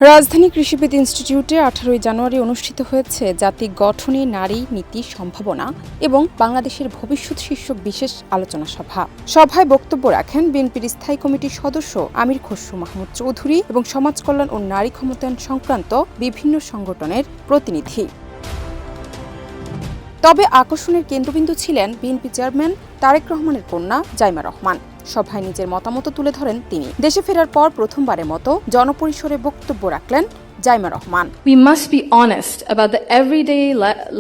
রাজধানী কৃষিবিদ ইনস্টিটিউটে 18 জানুয়ারি অনুষ্ঠিত হয়েছে জাতি গঠনে নারী নীতি সম্ভাবনা এবং বাংলাদেশের ভবিষ্যৎ শীর্ষক বিশেষ আলোচনা সভা। সভায় বক্তব্য রাখেন বিএনপির স্থায়ী কমিটির সদস্য আমির খসরু মাহমুদ চৌধুরী এবং সমাজ কল্যাণ ও নারী ক্ষমতায়ন সংক্রান্ত বিভিন্ন সংগঠনের প্রতিনিধি। তবে আকর্ষণের কেন্দ্রবিন্দু ছিলেন বিএনপি চেয়ারম্যান তারেক রহমানের কন্যা জাইমা রহমান। সভায় নিজের মতামত তুলে ধরেন তিনি। দেশে ফেরার পর প্রথমবারের মতো জনপরিসরে বক্তব্য রাখলেন Zaima Rahman. We must be honest about the everyday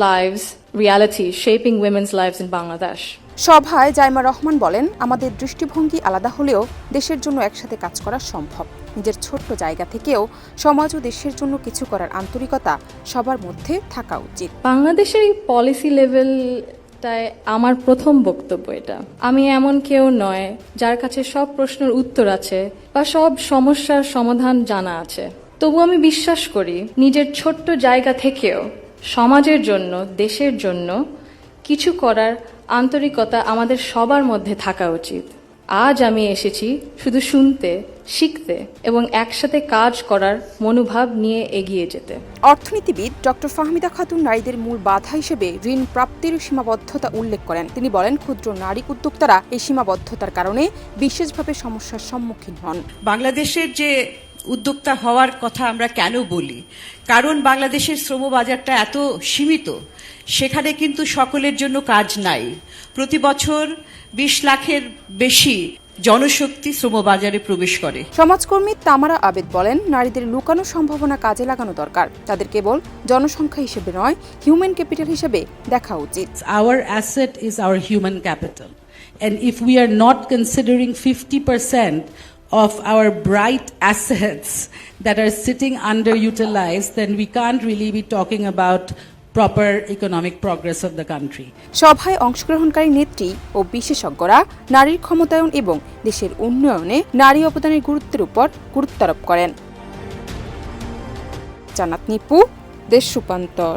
lives reality shaping women's lives in Bangladesh. সভায় জাইমা রহমান বলেন, আমাদের দৃষ্টিভঙ্গি আলাদা হলেও দেশের জন্য একসাথে কাজ করা সম্ভব। নিজের ছোট্ট জায়গা থেকেও সমাজ ও দেশের জন্য কিছু করার আন্তরিকতা সবার মধ্যে থাকা উচিত। বাংলাদেশের এই পলিসি লেভেলটায় আমার প্রথম বক্তব্য এটা। আমি এমন কেউ নয় যার কাছে সব প্রশ্নের উত্তর আছে বা সব সমস্যার সমাধান জানা আছে। তবু আমি বিশ্বাস করি নিজের ছোট্ট জায়গা থেকেও সমাজের জন্য, দেশের জন্য কিছু করার আন্তরিকতা আমাদের সবার মধ্যে থাকা উচিত। আজ আমি এসেছি শুধু শুনতে, শিখতে এবং একসাথে কাজ করার মনোভাব নিয়ে এগিয়ে যেতে। অর্থনীতিবিদ ডক্টর ফাহমিদা খাতুন নারীদের মূল বাধা হিসেবে ঋণ প্রাপ্তির সীমাবদ্ধতা উল্লেখ করেন। তিনি বলেন, ক্ষুদ্র নারী উদ্যোক্তারা এই সীমাবদ্ধতার কারণে বিশেষভাবে সমস্যার সম্মুখীন হন। বাংলাদেশের যে উদ্যোক্তা হওয়ার কথা আমরা কেন বলি, কারণ বাংলাদেশের শ্রমবাজারটা এত সীমিত, সেখানে কিন্তু সকলের জন্য কাজ নাই। প্রতি বছর 20 লাখের বেশি জনশক্তি শ্রমবাজারে প্রবেশ করে। সমাজকর্মী তামারা আবেদ বলেন, নারীদের লুকানো সম্ভাবনা কাজে লাগানো দরকার। তাদের কেবল জনসংখ্যা হিসেবে নয়, হিউম্যান ক্যাপিটাল হিসেবে দেখা উচিত। Our asset is our human capital, and if we are not considering 50% of our bright assets that are sitting underutilized, then we can't really be talking about proper economic progress of the country. সভায় অংশগ্রহণকারী নেত্রী ও বিশেষজ্ঞরা নারীর ক্ষমতায়ন এবং দেশের উন্নয়নে নারী অবদানের গুরুত্বের উপর গুরুত্বারোপ করেন। জান্নাত নিপু, দেশ রূপান্তর।